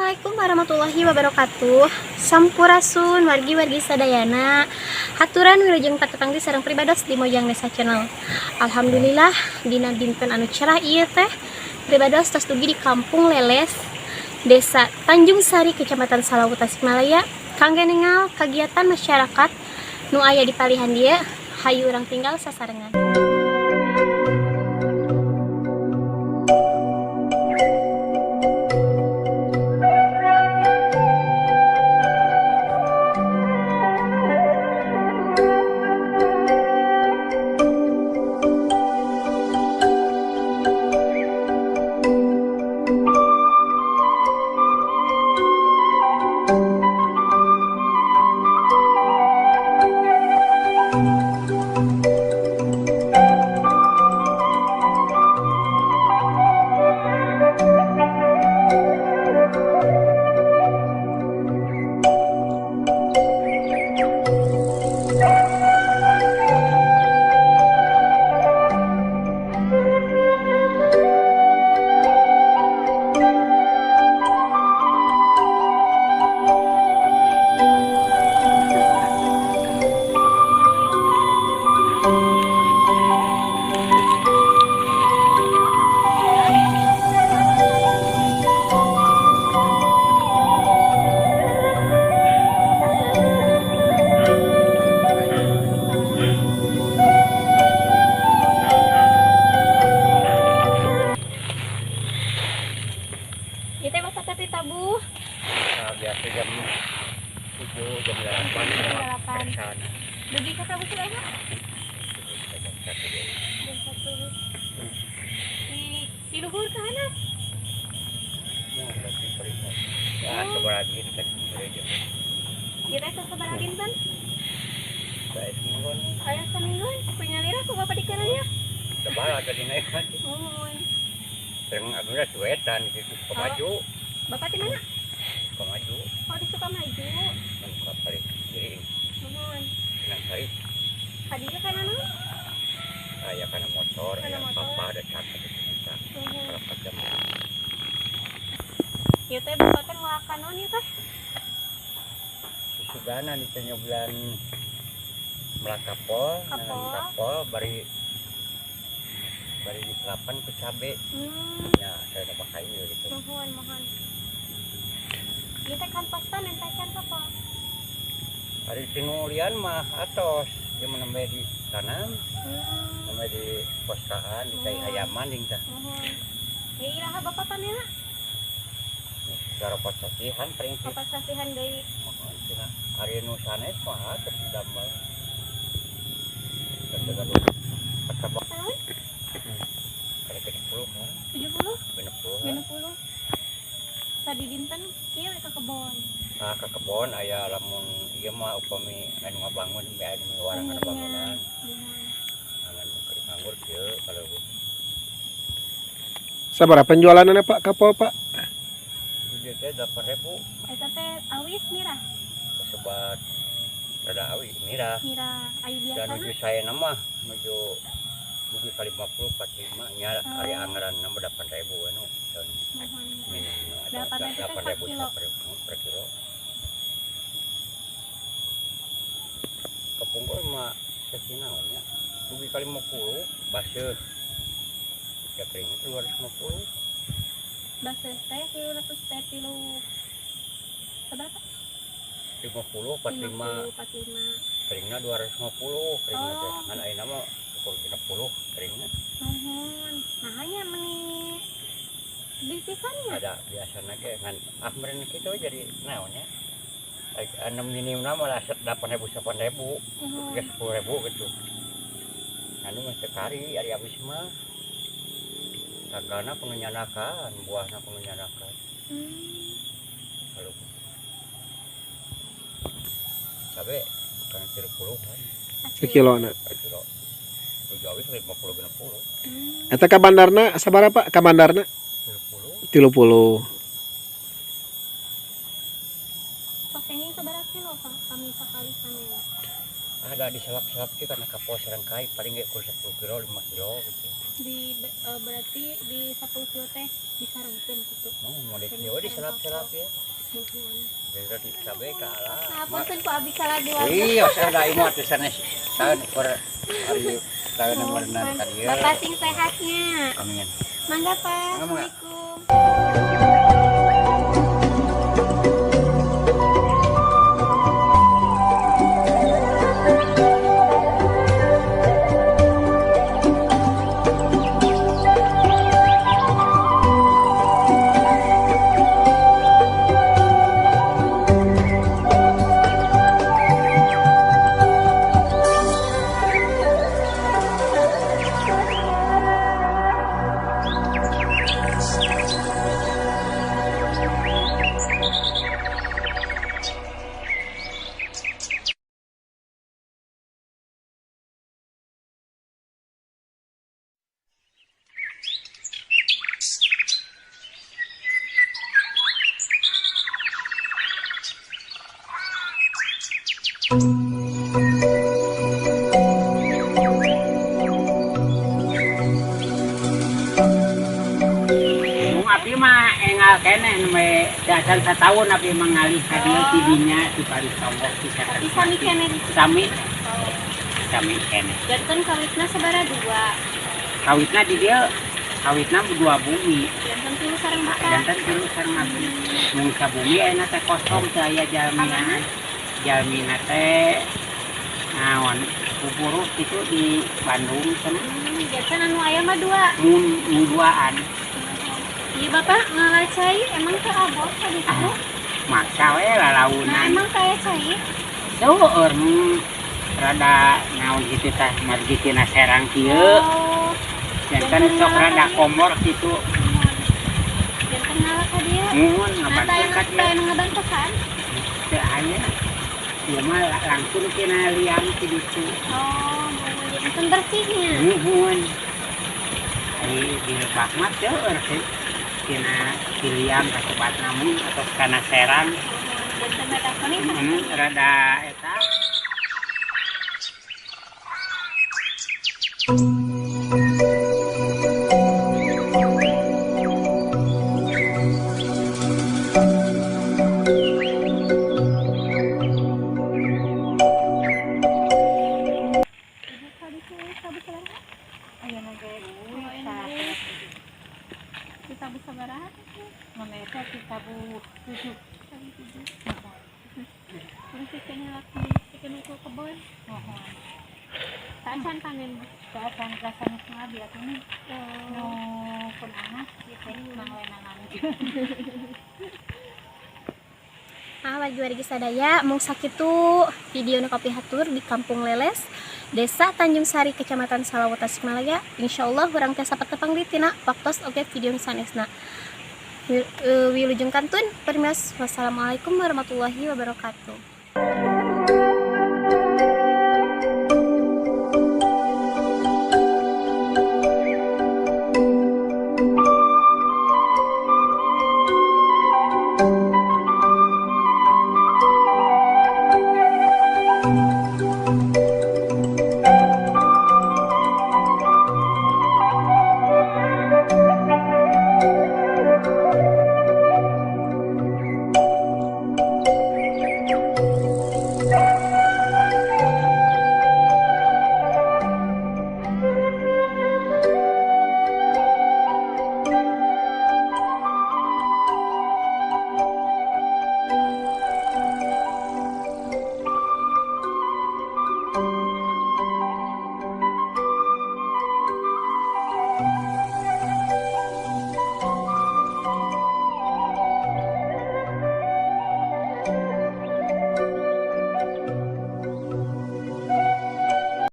Assalamualaikum warahmatullahi wabarakatuh. Sampurasun wargi-wargi sadayana. Haturan wilujeng patetangti sareng pribados di Mojang Desa Channel. Alhamdulillah dina dinten anu cerah ieu teh pribados tos dugi di Kampung Leles, Desa Tanjung Sari, Kecamatan Salawu, Tasikmalaya. Kangge ningal kagiatan masyarakat nu aya di palihan dieu, hayu urang tinggal sasarengan. Kita masak tadi tabu. Biasa jam 7, jam 8, Jam 8. persan. Dugi ka tabu sila ya? Jam 1 deh. Jam 1. Di luhur ka anak. Mau lagi periksa. Ya, sebelah ini kan gereja. Kita ke sabaraha dinten? Saya semua kan Aya samingguan. Punya lira ku bapak dikeranya. sebelah tadi naik kan. Nuhun. Sering agak suetan gitu, pemaju, Bapak di mana? pemaju, Oh, di Sukamaju. nangkap tarik kiri, Nuhun. nang tarik. Hadiah kana nu? Saya karena motor, Karena ya motor. papa ada cakap itu kita. Nuhun. Berapa jam? Ieu teh bapak teh ngelakan naon ieu teh? Sugana ditanya bulan melakapol, Kapol. kapol, bari di selapan ke cabe. Ya, saya udah pakai gitu. Nuhun, mohon. Ieu teh kampostan entacan apa? Hari tinulian mah atos, dia menambah di tanam, menambah di poskaan, di kai hayaman ding tah. Nuhun. Ya iraha bapak panena? Cara posasihan prinsip. Bapak sasihan deui. Mohon cenah hari nu sanes mah terus didambel. Terus pakai Tahun kali ke 10 kan, 70, 60. 60. Tadi dinten kieu ka kebon. Nah, ke kebon aya lamun ieu mah upami anu ngabangun bae anu warang ada bangunan. Angan keur nganggur kieu kalau Sabaraha penjualanana Pak kapal Pak? ieu teh 8.000 Eta teh awis mirah. sebat rada awi mirah. Mirah ayu Dan biasa. menuju saya nama menuju mungkin kali 50 45 nya hari anggaran nama 8.000 anu dan minimum ada 8.000 per kilo. Kepungkur mah sesinaonnya mungkin kali 50 baseuh ya kering itu 250 Basa teh kieu ratus teh pilu. Seberapa? 50 45 45. keringnya 250 keringnya teh Oh. kan ayeuna mah ukur 60 keringnya Nuhun. Nah hanya meni bisisannya. ada biasanya ge ngan meureun kitu jadi naonnya anu minim nama lah 8.000 8.000 ke 10.000 gitu anu mah sekali ari abis mah tagana kudu nyanakan buahna kudu nyanakan kalau cabe kan 30 kan Sekilona. kilo jauh 50 60 Eta ka bandarna sabaraha Pak? Ka bandarna 30 30. Pakenging sabaraha kilo Pak? Kami sakali panen. ada di selap-selap sih karena kapal serangkai paling nggak kurang 10 kilo 5 kilo gitu. Berarti di 10 kilo teh disarungkeun gitu. Mau di selap-selap ya. Jadi cabai kalah. Apa tuh ku abdi salah di warga? Iya, saya ada imut di sana tahun per hari tahun nomor 6 tadi ya. Bapak sing sehatnya. Amin. Mangga Pak. Mangga. Assalamualaikum. Api mah engal kene me dasan satahun api mengalih ka dieu tidinya di bari tombok bisa Tapi sami kene di sami kene janten kawitna sabara 2. kawitna di dieu kawitna 2 bumi Janten 3 sareng buka. jantan tilu sareng abdi mun ka bumi aya teh kosong teh aya jalminan teh naon kuburuk itu di Bandung cenah Janten anu aya mah 2. mun duaan Iya Bapak ngalacai emang ke abot tadi itu. maksa we Nah lalaunan emang kaya cai. seueur rada naon kitu teh margi tina serang kieu Oh. jantan sok rada komor kitu Janten ngalah ka dia. muhun Nah ngabantu ka tayang dieu ngabantukan. teu aya ieu mah langsung tina liang ti ditu Oh, janten bersihnya. muhun di lebak mah seueur sih tina liang ka sobat namun atau kana serang Janten metakoni. rada eta Kita bisa berapa? moneta kita bu 7 Terus ikan laki ikan ukur kebun. Saan panen? Saan rasanya semua biar ini no Oh, penanas gitu manglenangan wargi sadaya mung sakitu video nu kopi hatur di Kampung Leles, Desa Tanjung Sari, Kecamatan Salawu, Tasikmalaya. Insyaallah urang tiasa patepang di tina waktos oge video nu sanesna. Wilujeng kantun permios. Wassalamualaikum warahmatullahi wabarakatuh.